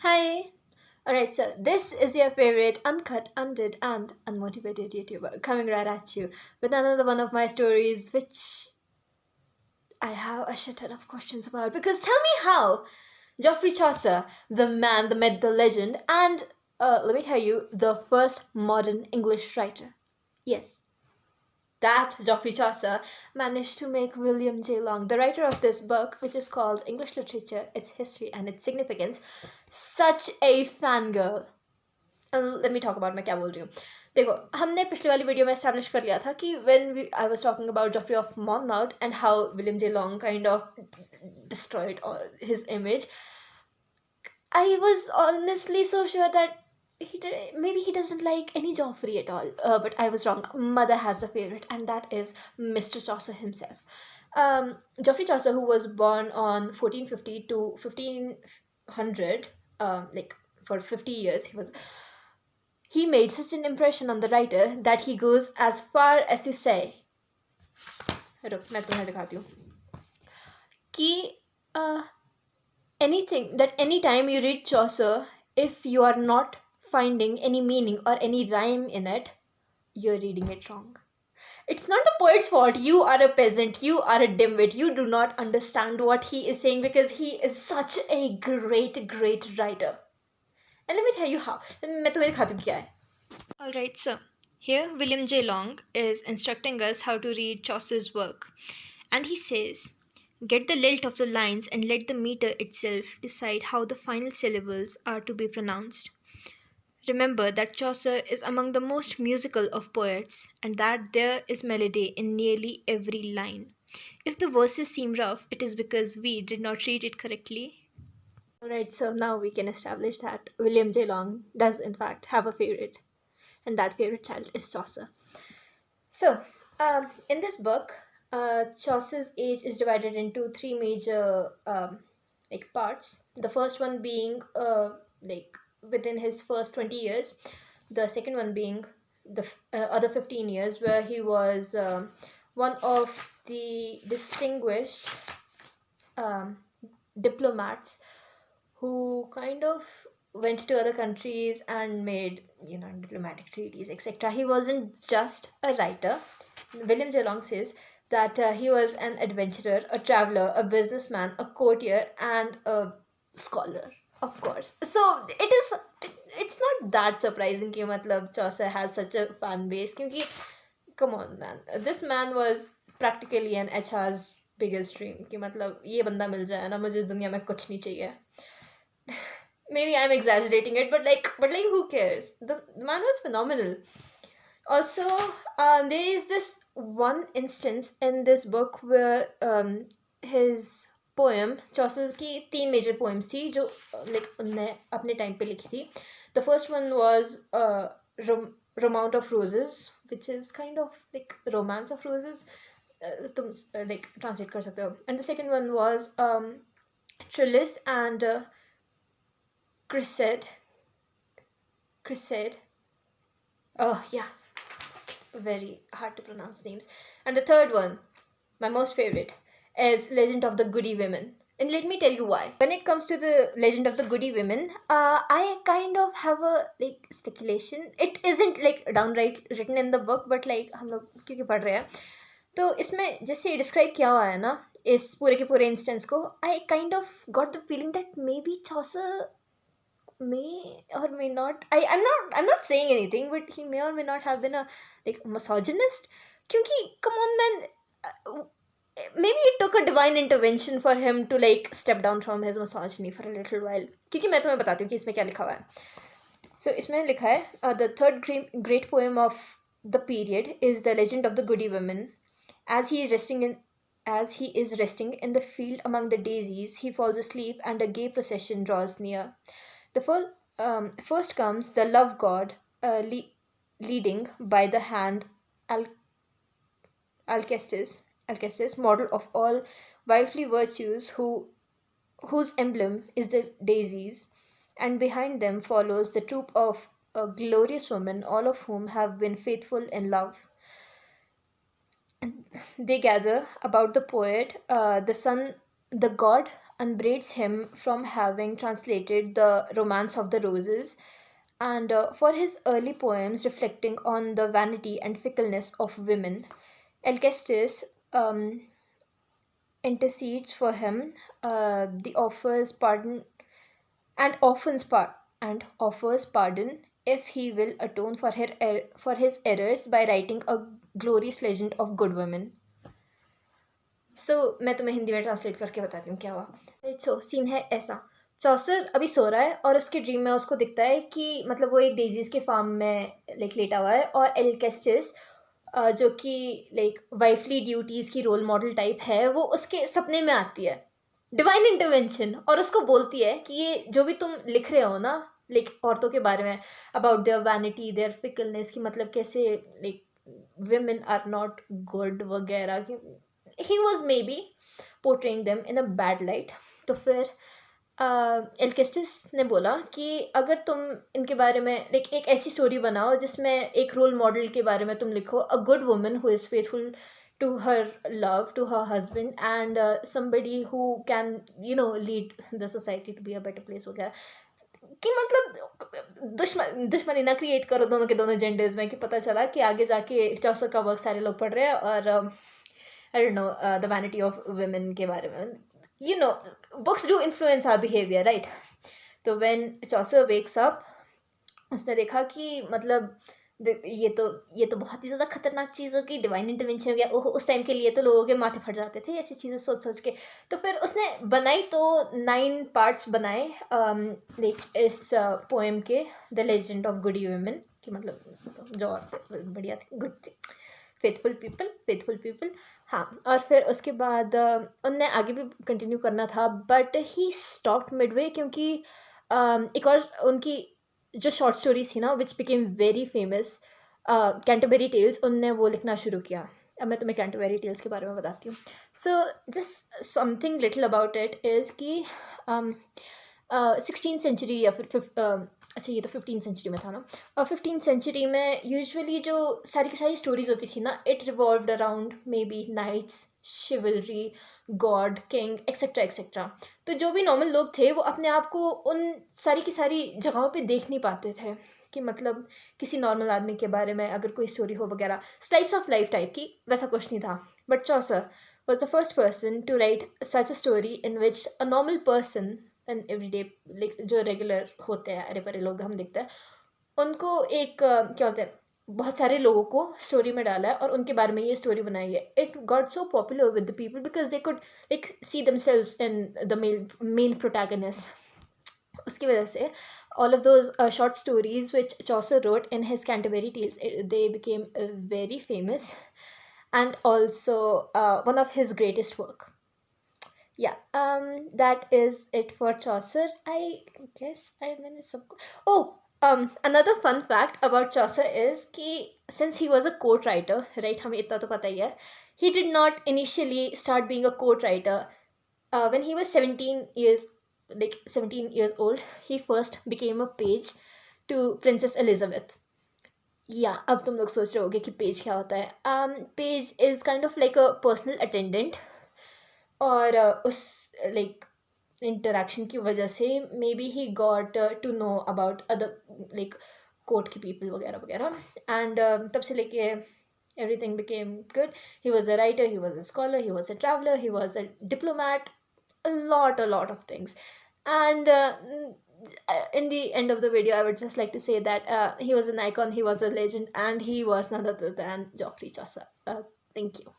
Hi. Alright, so this is your favorite uncut, undid, and unmotivated YouTuber coming right at you with another one of my stories, which I have a shit ton of questions about. Because tell me how Geoffrey Chaucer, the man, the myth, the legend, and let me tell you, the first modern English writer. Yes, that Geoffrey Chaucer managed to make William J. Long, the writer of this book, which is called English Literature, Its History and Its Significance, such a fangirl. Let me talk about मैं क्या बोल रही हूँ. देखो, हमने पिछली वाली video में एस्टैब्लिश कर लिया था कि when I was talking about Geoffrey of Monmouth and how William J long kind of destroyed his image. I was honestly so sure that maybe he doesn't like any Joffrey at all. But I was wrong. Mother has a favorite, and that is Mr. Chaucer himself. Geoffrey Chaucer, who was born on 1450 to 1500, like for 50 years, he made such an impression on the writer that he goes as far as to say, रुक मैं तुम्हें दिखाती हूँ कि anything that anytime you read Chaucer, if you are not finding any meaning or any rhyme in it, you're reading it wrong. It's not the poet's fault. You are a peasant, you are a dimwit, you do not understand what he is saying because he is such a great writer. And let me tell you how. मैं तुम्हें दिखाती हूँ क्या है. Alright, so here William J. Long is instructing us how to read Chaucer's work. And he says, get the lilt of the lines and let the meter itself decide how the final syllables are to be pronounced. Remember that Chaucer is among the most musical of poets, and that there is melody in nearly every line. If the verses seem rough, it is because we did not read it correctly. Alright, so now we can establish that William J. Long does in fact have a favorite, and that favorite child is Chaucer. So, in this book, Chaucer's age is divided into three major parts. The first one being within his first 20 years. The second one being the other 15 years, where he was one of the distinguished diplomats who kind of went to other countries and made diplomatic treaties, etc. He wasn't just a writer. William J. Long says that he was an adventurer, a traveler, a businessman, a courtier, and a scholar, of course. So it's not that surprising कि मतलब Chaucer has such a fan base, क्योंकि come on man, this man was practically an HR's biggest dream कि मतलब ये बंदा मिल जाए ना, मुझे दुनिया में कुछ नहीं चाहिए. Maybe I'm exaggerating it, but who cares? The man was phenomenal. Also, there is this one instance in this book where his poem, Chaucer की तीन major poems थी जो उनने अपने time पे लिखी थी. The first one was Romaunt of Roses, which is kind of like Romance of Roses. तुम translate कर सकते हो. And the second one was Trillis and Cresside. Oh, yeah. Very hard to pronounce names. And the third one, my most favorite, is Legend of the Goody Women. And let me tell you why. When it comes to the Legend of the Goody Women, I kind of have a speculation. It isn't downright written in the book, but हम लोग क्योंकि पढ़ रहे हैं तो इसमें जैसे describe किया हुआ है ना इस पूरे के पूरे इंस्टेंस को, I kind of got the feeling that maybe Chaucer may or may not, I'm not saying anything, but he may or may not have been a misogynist. क्योंकि come on man, maybe it took a divine intervention for him to step down from his misogyny for a little while. क्योंकि मैं तुम्हें बताती हूँ कि इसमें क्या लिखा हुआ है. So इसमें लिखा है the third great poem of the period is the Legend of the Goody Women. As he is resting in the field among the daisies, he falls asleep and a gay procession draws near. The first comes the love god, leading by the hand Alcestis, model of all wifely virtues, whose emblem is the daisies, and behind them follows the troop of glorious women, all of whom have been faithful in love. They gather about the poet, the god upbraids him from having translated the Romance of the Roses, and for his early poems reflecting on the vanity and fickleness of women, Alcestis intercedes for him, the offers pardon and offers pardon if he will atone for for his errors by writing a glorious legend of good women. मैं तुम्हें हिंदी में translate करके बताती हूँ क्या हुआ। Scene है ऐसा, चौसर अभी सो रहा है और उसके ड्रीम में उसको दिखता है कि मतलब वो एक डेजीज के फार्म में लेटा हुआ है, और एल्केस्टिस जो कि वाइफली ड्यूटीज़ की रोल मॉडल टाइप है, वो उसके सपने में आती है, डिवाइन इंटरवेंशन, और उसको बोलती है कि ये जो भी तुम लिख रहे हो ना औरतों के बारे में, अबाउट देयर वैनिटी, देयर फिकलनेस, की मतलब कैसे women are not good वगैरह, he was maybe portraying them in a bad light. तो फिर एल्केस्टिस ने बोला कि अगर तुम इनके बारे में एक ऐसी स्टोरी बनाओ जिसमें एक रोल मॉडल के बारे में तुम लिखो, a good woman who is faithful to her love, to her husband, and somebody who can lead the society to be a better place वगैरह, कि मतलब दुश्मनी ना क्रिएट करो दोनों के दोनों जेंडर्स में, कि पता चला कि आगे जाके चौसर का वर्क सारे लोग पढ़ रहे हैं और I don't know the vanity of women के बारे में, books do influence our behaviour, right. तो व्हेन चौसर वेक्स अप, उसने देखा कि मतलब ये तो बहुत ही ज़्यादा खतरनाक चीज़ हो गई, डिवाइन इंटरवेंशन हो गया। ओह, उस टाइम के लिए तो लोगों के माथे फट जाते थे ऐसी चीज़ें सोच सोच के। तो फिर उसने बनाई तो 9 पार्ट्स बनाए इस पोएम के, the legend of good women, कि मतलब जो बढ़िया थी, गुड थी, फेथफुल पीपल। हाँ, और फिर उसके बाद उनने आगे भी कंटिन्यू करना था, बट ही स्टॉप्ड मिडवे, क्योंकि एक और उनकी जो शॉर्ट स्टोरीज थी ना, which became very famous, Canterbury Tales, उनने वो लिखना शुरू किया। अब मैं तुम्हें कैंटरबरी टेल्स के बारे में बताती हूँ। So just something little about it is कि 16th सेंचुरी या फिर अच्छा ये तो 15th सेंचुरी में था ना, और 15th सेंचुरी में यूजुअली जो सारी की सारी स्टोरीज होती थी ना, it revolved around maybe knights, chivalry, god, king, etcetera etcetera. तो जो भी नॉर्मल लोग थे वो अपने आप को उन सारी की सारी जगहों पे देख नहीं पाते थे, कि मतलब किसी नॉर्मल आदमी के बारे में अगर कोई स्टोरी हो वगैरह, स्लाइस ऑफ लाइफ टाइप की, वैसा कुछ नहीं था। But Chaucer was the first person to write such a story in which a normal person and everyday, जो रेगुलर होते हैं अरे परे लोग हम देखते हैं, उनको एक क्या होता है, बहुत सारे लोगों को स्टोरी में डाला है और उनके बारे में ये स्टोरी बनाई है। It got so popular with the people because they could see themselves in the main protagonist. उसकी वजह से all of those short stories which Chaucer wrote in his Canterbury Tales, they became very famous, and also one of his greatest work. Yeah, that is it for Chaucer. I guess I managed some. Oh, another fun fact about Chaucer is कि since he was a court writer, right? हमें इतना तो पता ही है. He did not initially start being a court writer. When he was 17 years old, he first became a page to Princess Elizabeth. या अब तुम लोग सोच रहे होगे कि पेज क्या होता है। Page is kind of like a personal attendant, और उस इंटरेक्शन की वजह से maybe he got to know about other court की पीपल वगैरह वगैरह, एंड तब से लेके everything became good. He was a writer, he was a scholar, he was a traveler, he was a diplomat, a lot of things. And in the end of the video, I would just like to say that he was an icon, he was a legend, and he was none other than Geoffrey Chaucer. Thank you.